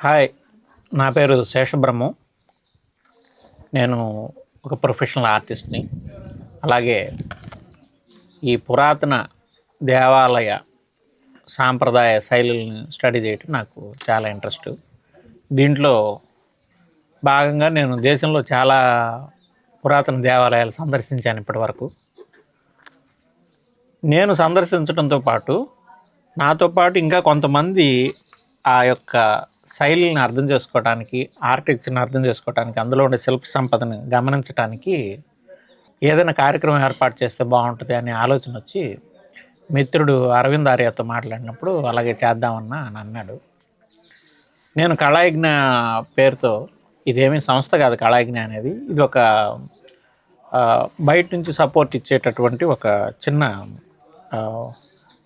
Hi, నా పేరు శేషబ్రహ్మం. నేను ఒక ప్రొఫెషనల్ ఆర్టిస్ట్ని. అలాగే ఈ పురాతన దేవాలయ సాంప్రదాయ శైలులను స్టడీ చేయటం నాకు చాలా ఇంట్రెస్ట్. దీంట్లో భాగంగా నేను దేశంలో చాలా పురాతన దేవాలయాలు సందర్శించాను ఇప్పటివరకు. నేను సందర్శించడంతో పాటు నాతో పాటు ఇంకా కొంతమంది ఆ యొక్క శైలిని అర్థం చేసుకోవడానికి, ఆర్కిటెక్చర్ని అర్థం చేసుకోవడానికి, అందులో ఉండే శిల్ప సంపదని గమనించడానికి ఏదైనా కార్యక్రమం ఏర్పాటు చేస్తే బాగుంటుంది అనే ఆలోచన వచ్చి మిత్రుడు అరవింద్ ఆర్యతో మాట్లాడినప్పుడు అలాగే చేద్దామన్నా అని అన్నాడు. నేను కళాయజ్ఞ పేరుతో, ఇదేమీ సంస్థ కాదు కళాయజ్ఞ అనేది, ఇది ఒక బయట నుంచి సపోర్ట్ ఇచ్చేటటువంటి ఒక చిన్న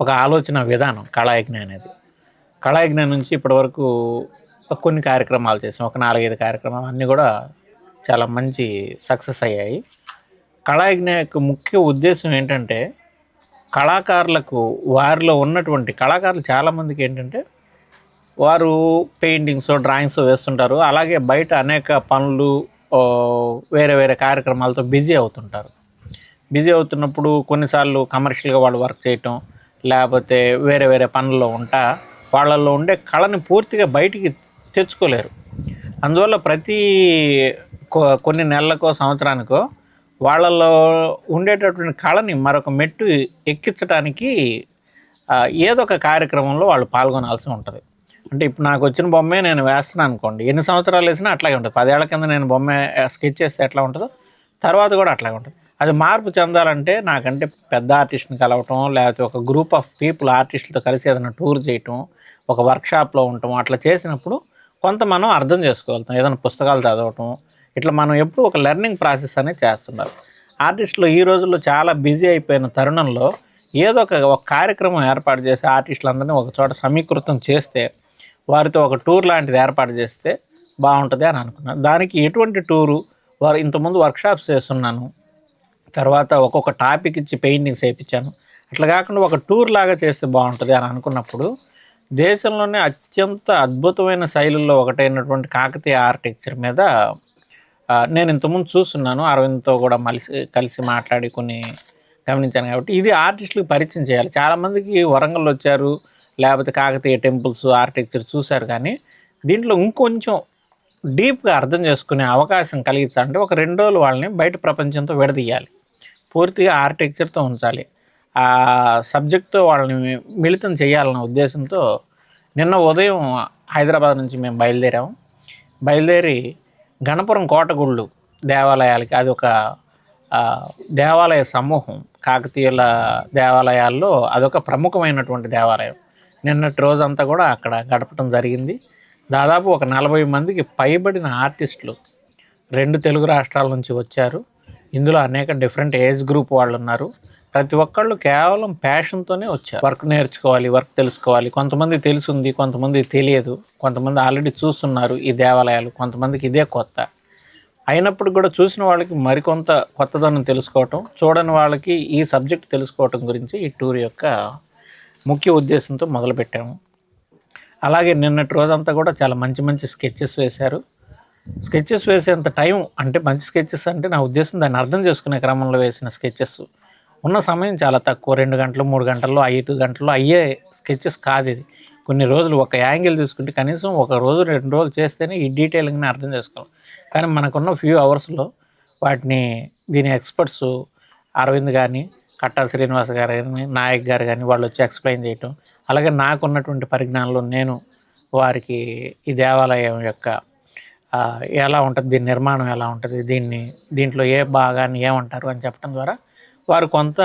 ఒక ఆలోచన విధానం కళాయజ్ఞ అనేది. కళాయజ్ఞ నుంచి ఇప్పటివరకు కొన్ని కార్యక్రమాలు చేసాం, ఒక 4-5 కార్యక్రమాలు, అన్నీ కూడా చాలా మంచి సక్సెస్ అయ్యాయి. కళాయజ్ఞ యొక్క ముఖ్య ఉద్దేశం ఏంటంటే, కళాకారులకు వారిలో ఉన్నటువంటి కళాకారులు చాలామందికి ఏంటంటే, వారు పెయింటింగ్స్, డ్రాయింగ్స్ వేస్తుంటారు. అలాగే బయట అనేక పనులు, వేరే వేరే కార్యక్రమాలతో బిజీ అవుతుంటారు. బిజీ అవుతున్నప్పుడు కొన్నిసార్లు కమర్షియల్గా వాళ్ళు వర్క్ చేయటం, లేకపోతే వేరే వేరే పనుల్లో ఉంటా వాళ్ళల్లో ఉండే కళని పూర్తిగా బయటికి తెచ్చుకోలేరు. అందువల్ల ప్రతి కొన్ని నెలలకో సంవత్సరానికో వాళ్ళల్లో ఉండేటటువంటి కళని మరొక మెట్టు ఎక్కించడానికి ఏదో ఒక కార్యక్రమంలో వాళ్ళు పాల్గొనాల్సి ఉంటుంది. అంటే ఇప్పుడు నాకు వచ్చిన బొమ్మే నేను వేస్తున్నాను అనుకోండి, ఎన్ని సంవత్సరాలు వేసినా అట్లాగే ఉంటుంది. 10 ఏళ్ల కింద నేను బొమ్మ స్కెచ్ చేస్తే ఎట్లా ఉంటుందో తర్వాత కూడా అట్లాగే ఉంటుంది. అది మార్పు చెందాలంటే నాకంటే పెద్ద ఆర్టిస్ట్ని కలవటం, లేకపోతే ఒక గ్రూప్ ఆఫ్ పీపుల్ ఆర్టిస్టులతో కలిసి ఏదైనా టూర్ చేయటం, ఒక వర్క్షాప్లో ఉండటం, అట్లా చేసినప్పుడు కొంత మనం అర్థం చేసుకోగలుగుతాం. ఏదైనా పుస్తకాలు చదవటం, ఇట్లా మనం ఎప్పుడు ఒక లెర్నింగ్ ప్రాసెస్ అనేది చేస్తున్నారు. ఆర్టిస్టులు ఈ రోజుల్లో చాలా బిజీ అయిపోయిన తరుణంలో ఏదో ఒక కార్యక్రమం ఏర్పాటు చేసి ఆర్టిస్టులందరినీ ఒక చోట సమీకృతం చేస్తే, వారితో ఒక టూర్ లాంటిది ఏర్పాటు చేస్తే బాగుంటుంది అని అనుకున్నాను. దానికి ఎటువంటి టూరు, వారు ఇంతకుముందు వర్క్షాప్స్ చేస్తున్నాను, తర్వాత ఒక్కొక్క టాపిక్ ఇచ్చి పెయింటింగ్స్ వేయించాను, అట్లా కాకుండా ఒక టూర్ లాగా చేస్తే బాగుంటుంది అని అనుకున్నప్పుడు, దేశంలోనే అత్యంత అద్భుతమైన శైలుల్లో ఒకటైనటువంటి కాకతీయ ఆర్కిటెక్చర్ మీద నేను ఇంతకుముందు చూస్తున్నాను. అరవింద్తో కూడా కలిసి మాట్లాడి కొన్ని గమనించాను. కాబట్టి ఇది ఆర్టిస్టులకు పరిచయం చేయాలి. చాలామందికి వరంగల్ వచ్చారు, లేకపోతే కాకతీయ టెంపుల్స్ ఆర్కిటెక్చర్ చూశారు, కానీ దీంట్లో ఇంకొంచెం డీప్గా అర్థం చేసుకునే అవకాశం కలిగించాలంటే ఒక 2 రోజులు వాళ్ళని బయట ప్రపంచంతో విడదీయాలి, పూర్తిగా ఆర్కిటెక్చర్తో ఉంచాలి, ఆ సబ్జెక్ట్తో వాళ్ళని మిళితం చేయాలన్న ఉద్దేశంతో నిన్న ఉదయం హైదరాబాద్ నుంచి మేము బయలుదేరి గణపురం కోటగుళ్ళు దేవాలయాలకి, అది ఒక దేవాలయ సమూహం, కాకతీయుల దేవాలయాల్లో అదొక ప్రముఖమైనటువంటి దేవాలయం. నిన్నటి రోజంతా కూడా అక్కడ గడపడం జరిగింది. దాదాపు ఒక 40 మందికి పైబడిన ఆర్టిస్టులు 2 తెలుగు రాష్ట్రాల నుంచి వచ్చారు. ఇందులో అనేక డిఫరెంట్ ఏజ్ గ్రూప్ వాళ్ళు ఉన్నారు. ప్రతి ఒక్కళ్ళు కేవలం ప్యాషన్తోనే వచ్చారు. వర్క్ నేర్చుకోవాలి, వర్క్ తెలుసుకోవాలి. కొంతమంది తెలుసుంది, కొంతమంది తెలియదు, కొంతమంది ఆల్రెడీ చూస్తున్నారు ఈ దేవాలయాలు, కొంతమందికి ఇదే కొత్త. అయినప్పుడు కూడా చూసిన వాళ్ళకి మరికొంత కొత్తదనం తెలుసుకోవటం, చూడని వాళ్ళకి ఈ సబ్జెక్ట్ తెలుసుకోవటం గురించి ఈ టూర్ యొక్క ముఖ్య ఉద్దేశంతో మొదలుపెట్టాము. అలాగే నిన్నటి రోజంతా కూడా చాలా మంచి స్కెచెస్ వేశారు. స్కెచెస్ వేసేంత టైం, అంటే మంచి స్కెచెస్ అంటే నా ఉద్దేశం దాన్ని అర్థం చేసుకునే క్రమంలో వేసిన స్కెచెస్. ఉన్న సమయం చాలా తక్కువ, 2 గంటలు 3 గంటల్లో 5 గంటల్లో అయ్యే స్కెచెస్ కాదు ఇది. కొన్ని రోజులు ఒక యాంగిల్ తీసుకుంటే కనీసం 1 రోజు 2 రోజులు చేస్తేనే ఈ డీటెయిలింగ్ని అర్థం చేసుకోవాలి. కానీ మనకున్న ఫ్యూ అవర్స్లో వాటిని, దీని ఎక్స్పర్ట్స్ అరవింద్ కానీ, కట్టా శ్రీనివాస్ గారు కానీ, నాయక్ గారు కానీ వాళ్ళు వచ్చి ఎక్స్ప్లెయిన్ చేయటం, అలాగే నాకున్నటువంటి పరిజ్ఞానంలో నేను వారికి ఈ దేవాలయం యొక్క ఎలా ఉంటుంది, దీని నిర్మాణం ఎలా ఉంటుంది, దీంట్లో ఏ భాగాన్ని ఏమంటారు అని చెప్పడం ద్వారా వారు కొంత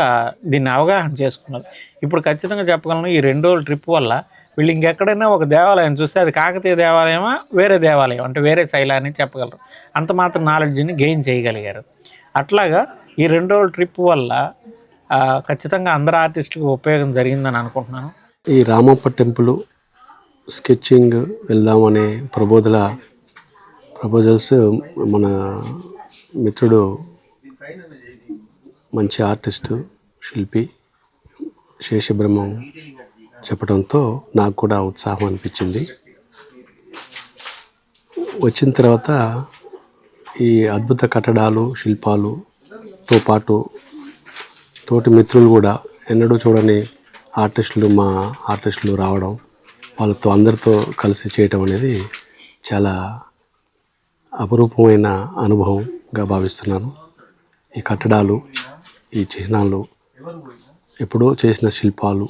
దీన్ని అవగాహన చేసుకున్నారు. ఇప్పుడు ఖచ్చితంగా చెప్పగలను, ఈ 2 రోజుల ట్రిప్ వల్ల వీళ్ళు ఇంకెక్కడైనా ఒక దేవాలయం చూస్తే అది కాకతీయ దేవాలయమా వేరే దేవాలయం అంటే వేరే శైలి అని చెప్పగలరు. అంత మాత్రం నాలెడ్జ్ని గెయిన్ చేయగలిగారు. అట్లాగా ఈ 2 రోజుల ట్రిప్ వల్ల ఖచ్చితంగా అందరు ఆర్టిస్టులకు ఉపయోగం జరిగిందని అనుకుంటున్నాను. ఈ రామప్ప టెంపుల్ స్కెచ్చింగ్ వెళ్దామనే ప్రపోజల్స్ మన మిత్రుడు మంచి ఆర్టిస్టు, శిల్పి శేషబ్రహ్మం చెప్పడంతో నాకు కూడా ఉత్సాహం అనిపించింది. వచ్చిన తర్వాత ఈ అద్భుత కట్టడాలు శిల్పాలుతో పాటు తోటి మిత్రులు కూడా ఎన్నడూ చూడని మా ఆర్టిస్టులు రావడం, వాళ్ళతో అందరితో కలిసి చేయటం అనేది చాలా అపురూపమైన అనుభవంగా భావిస్తున్నాను. ఈ కట్టడాలు, ఈ చిహ్నాలు, ఎప్పుడో చేసిన శిల్పాలు,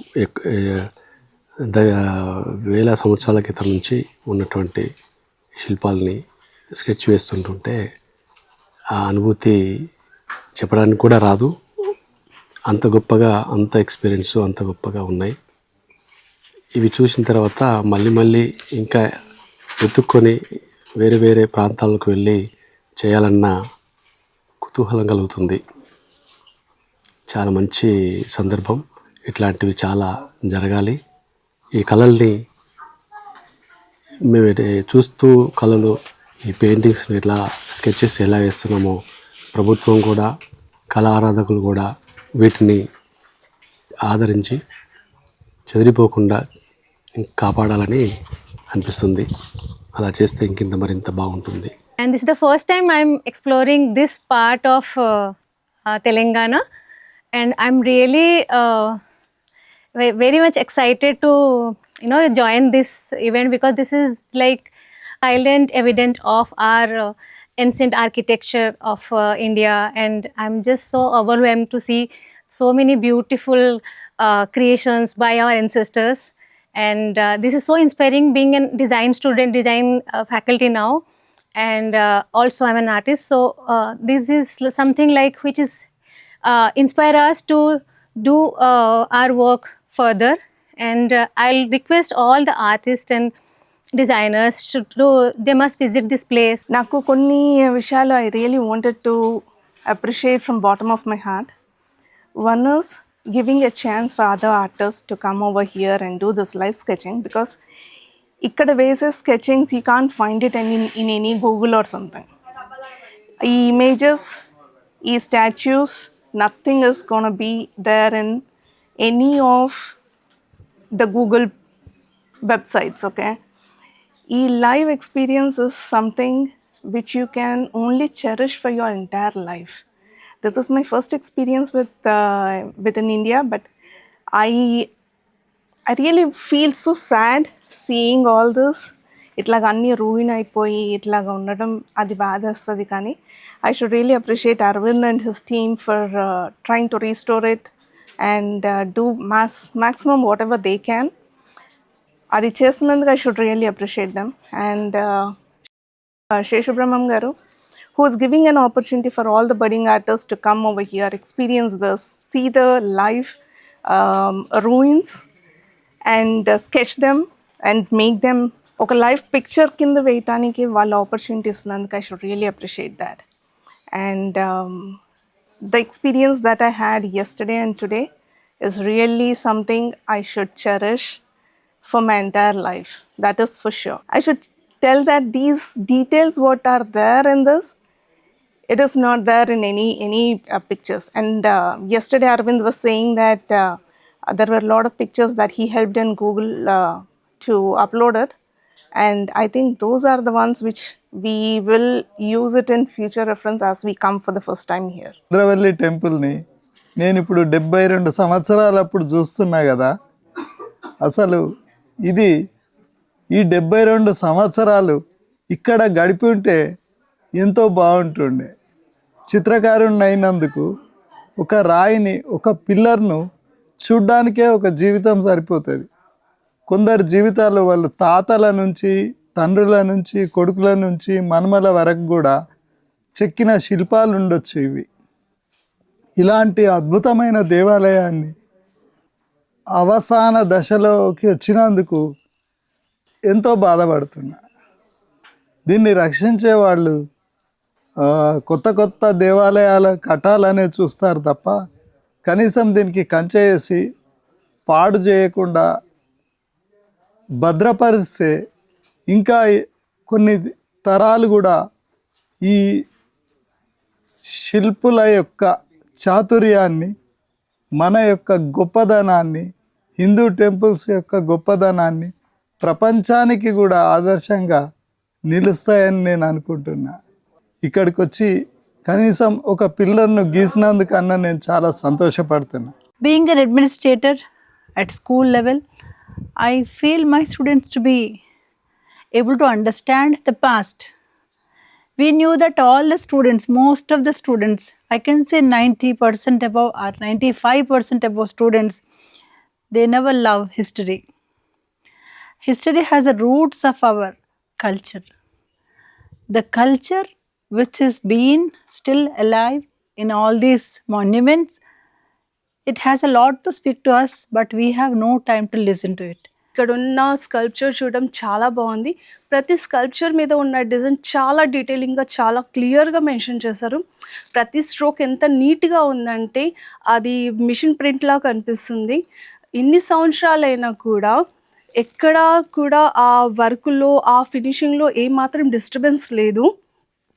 వేల సంవత్సరాల క్రితం నుంచి ఉన్నటువంటి శిల్పాలని స్కెచ్ వేస్తుంటుంటే ఆ అనుభూతి చెప్పడానికి కూడా రాదు. అంత గొప్పగా, అంత ఎక్స్పీరియన్స్ అంత గొప్పగా ఉన్నాయి. ఇవి చూసిన తర్వాత మళ్ళీ ఇంకా వెతుక్కొని వేరే వేరే ప్రాంతాలకు వెళ్ళి చేయాలన్న కుతూహలం కలుగుతుంది. చాలా మంచి సందర్భం. ఇట్లాంటివి చాలా జరగాలి. ఈ కళల్ని మేము చూస్తూ కళలు, ఈ పెయింటింగ్స్ని ఎట్లా స్కెచెస్ ఎలా వేస్తున్నామో ప్రభుత్వం కూడా, కళా ఆరాధకులు కూడా వీటిని ఆదరించి చెదిరిపోకుండా కాపాడాలని అనిపిస్తుంది. అలా చేస్తే ఇంకింత మరింత బాగుంటుంది. And this is the first time I'm exploring this part of Telangana, and I'm really very much excited to join this event, because this is like silent evidence of our ancient architecture of India, and I'm just so overwhelmed to see so many beautiful creations by our ancestors. And this is so inspiring, being a design student, design faculty now, and also I'm an artist. So this is something like which is inspire us to do our work further. And I'll request all the artists and designers they must visit this place. నాకు కొన్ని విషయాలు I really wanted to appreciate from bottom of my heart. One is giving a chance for other artists to come over here and do this live sketching, because ఇక్కడ వేసే sketchings you can't find it in any Google or something. ఈ images, ఈ statues, nothing is gonna be there in any of the Google websites, okay? ఈ live experience is something which you can only cherish for your entire life. This is my first experience within India, but I really feel so sad seeing all this. ఇట్లాగ అన్నీ ruin అయిపోయి ఇట్లాగ ఉండడం అది బాధేస్తుంది. కానీ I should really appreciate Arvind and his team for trying to restore it and do maximum whatever they can. అది చేస్తున్నందుకు I should really appreciate them. And Sheshubrahmam garu, who is giving an opportunity for all the budding artists to come over here, experience this, see the live ruins and sketch them and make them ఒక live picture కింద వేయటానికి వాళ్ళ opportunity ఇస్తున్నందుకు I should really appreciate that. And the experience that I had yesterday and today is really something I should cherish for my entire life. That is for sure. I should tell that these details what are there in this, it is not there in any pictures. And yesterday Arvind was saying that there were a lot of pictures that he helped in Google to upload it, and I think those are the ones which we will use it in future reference as we come for the first time here. Indravelli టెంపుల్ని నేను ఇప్పుడు 72 సంవత్సరాలు అప్పుడు చూస్తున్నా కదా. అసలు ఇది ఈ 72 సంవత్సరాలు ఇక్కడ గడిపి ఉంటే ఎంతో బాగుంటుండే. చిత్రకారుని అయినందుకు ఒక రాయిని, ఒక పిల్లర్ను చూడ్డానికే ఒక జీవితం సరిపోతుంది. కొందరు జీవితాలు వాళ్ళు తాతల నుంచి, తండ్రుల నుంచి, కొడుకుల నుంచి, మనుమల వరకు కూడా చెక్కిన శిల్పాలు ఉండొచ్చు. ఇవి ఇలాంటి అద్భుతమైన దేవాలయాన్ని అవసాన దశలోకి వచ్చినందుకు ఎంతో బాధపడుతున్నా. దీన్ని రక్షించే వాళ్ళు కొత్త కొత్త దేవాలయాలు కట్టాలనే చూస్తారు తప్ప కనీసం దీనికి కంచె వేసి పాడు చేయకుండా భద్రపరిస్తే ఇంకా కొన్ని తరాలు కూడా ఈ శిల్పుల యొక్క చాతుర్యాన్ని, మన యొక్క గొప్పదనాన్ని, హిందూ టెంపుల్స్ యొక్క గొప్పదనాన్ని ప్రపంచానికి కూడా ఆదర్శంగా నిలుస్తాయని నేను అనుకుంటున్నా. ఇక్కడికి వచ్చి కనీసం ఒక పిల్లర్ను గీసినందుకన్నా నేను చాలా సంతోషపడుతున్నా. Being an administrator at school level, I feel my students to be able to understand the past. We knew that all the students, most of the students, I can say 90% above or 95% above students, they never love history. History has the roots of our culture. The culture which is being still alive in all these monuments, it has a lot to speak to us, but we have no time to listen to it. ఇక్కడ ఉన్న sculpture చూడడం చాలా బాగుంది. ప్రతి sculpture మీద ఉన్న design చాలా డీటెయిలింగ్గా చాలా క్లియర్గా మెన్షన్ చేశారు. ప్రతి స్ట్రోక్ ఎంత నీట్గా ఉందంటే అది మిషన్ ప్రింట్లా కనిపిస్తుంది. ఇన్ని సంవత్సరాలైనా కూడా ఎక్కడా కూడా ఆ వర్క్లో ఆ ఫినిషింగ్లో ఏమాత్రం డిస్టర్బెన్స్ లేదు.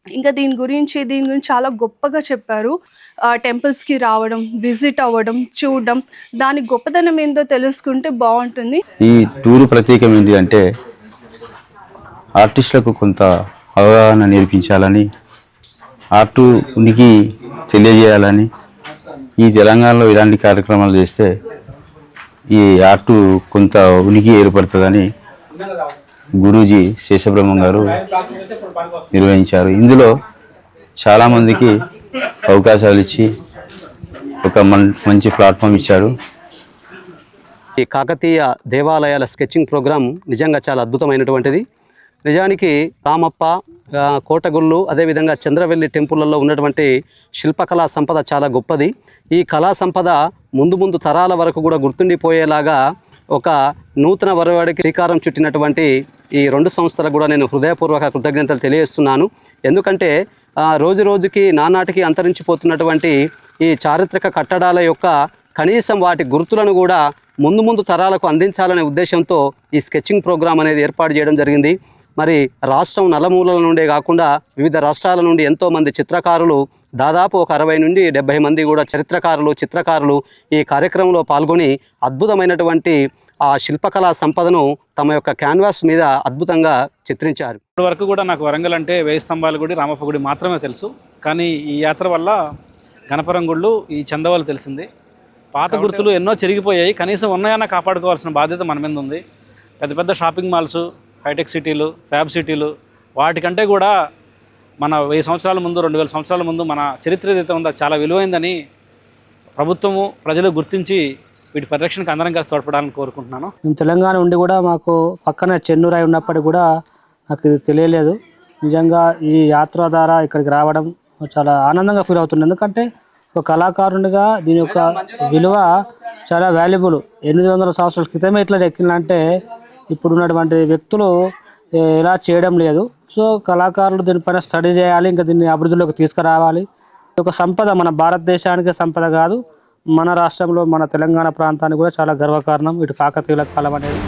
ఇంకా దీని గురించి చాలా గొప్పగా చెప్పారు. టెంపుల్స్కి రావడం, విజిట్ అవ్వడం, చూడడం, దాని గొప్పదనం ఏందో తెలుసుకుంటే బాగుంటుంది. ఈ టూరు ప్రత్యేకం ఏంటి అంటే ఆర్టిస్టులకు కొంత అవగాహన నేర్పించాలని, ఆర్టు ఉనికి తెలియజేయాలని, ఈ తెలంగాణలో ఇలాంటి కార్యక్రమాలు చేస్తే ఈ ఆర్టు కొంత ఉనికి ఏర్పడుతుందని గురూజీ శేషబ్రహ్మం గారు నిర్వహించారు. ఇందులో చాలామందికి అవకాశాలు ఇచ్చి ఒక మంచి ప్లాట్ఫామ్ ఇచ్చారు. ఈ కాకతీయ దేవాలయాల స్కెచింగ్ ప్రోగ్రాం నిజంగా చాలా అద్భుతమైనటువంటిది. నిజానికి రామప్ప, కోటగుళ్ళు, అదేవిధంగా చంద్రవెల్లి టెంపుల్లో ఉన్నటువంటి శిల్పకళా సంపద చాలా గొప్పది. ఈ కళా సంపద ముందు తరాల వరకు కూడా గుర్తుండిపోయేలాగా ఒక నూతన వరవాడికి శ్రీకారం చుట్టినటువంటి ఈ రెండు సంస్థలకు కూడా నేను హృదయపూర్వక కృతజ్ఞతలు తెలియజేస్తున్నాను. ఎందుకంటే రోజుకి నానాటికి అంతరించిపోతున్నటువంటి ఈ చారిత్రక కట్టడాల యొక్క కనీసం వాటి గుర్తులను కూడా ముందు తరాలకు అందించాలనే ఉద్దేశంతో ఈ స్కెచింగ్ ప్రోగ్రాం అనేది ఏర్పాటు చేయడం జరిగింది. మరి రాష్ట్రం నలుమూలల నుండే కాకుండా వివిధ రాష్ట్రాల నుండి ఎంతోమంది చిత్రకారులు, దాదాపు ఒక 60 నుండి 70 మంది కూడా చిత్రకారులు ఈ కార్యక్రమంలో పాల్గొని అద్భుతమైనటువంటి ఆ శిల్పకళా సంపదను తమ యొక్క క్యాన్వాస్ మీద అద్భుతంగా చిత్రించారు. ఇప్పటి వరకు కూడా నాకు వరంగల్ అంటే 1000 స్తంభాల గుడి, రామప్ప గుడి మాత్రమే తెలుసు. కానీ ఈ యాత్ర వల్ల గణపురం గుళ్ళు, ఈ చందవాళ్ళు తెలిసింది. పాత గుర్తులు ఎన్నో చెరిగిపోయాయి. కనీసం ఉన్నాయన్నా కాపాడుకోవాల్సిన బాధ్యత మన మీద ఉంది. పెద్ద షాపింగ్ మాల్స్, హైటెక్ సిటీలు, ఫ్యాబ్ సిటీలు, వాటికంటే కూడా మన 1000 సంవత్సరాల ముందు, 2000 సంవత్సరాల ముందు మన చరిత్ర ఏదైతే ఉందో చాలా విలువైందని ప్రభుత్వము, ప్రజలు గుర్తించి వీటి పరిరక్షణకు అందరం కలిసి తోడ్పడాలని కోరుకుంటున్నాను. మేము తెలంగాణ ఉండి కూడా మాకు పక్కన చెన్నూరై ఉన్నప్పటికీ కూడా నాకు ఇది తెలియలేదు. నిజంగా ఈ యాత్ర ద్వారా ఇక్కడికి రావడం చాలా ఆనందంగా ఫీల్ అవుతుంది. ఎందుకంటే ఒక కళాకారునిగా దీని యొక్క విలువ చాలా వాల్యుబుల్. 800 సంవత్సరాల క్రితమే ఇట్లా ఎక్కిందంటే ఇప్పుడు ఉన్నటువంటి వ్యక్తులు ఎలా చేయడం లేదు. సో కళాకారులు దీనిపైన స్టడీ చేయాలి, ఇంకా దీన్ని అభివృద్ధిలోకి తీసుకురావాలి. ఒక సంపద మన భారతదేశానికి సంపద కాదు, మన రాష్ట్రంలో మన తెలంగాణ ప్రాంతానికి కూడా చాలా గర్వకారణం ఇటు కాకతీయుల కాలం అనేది.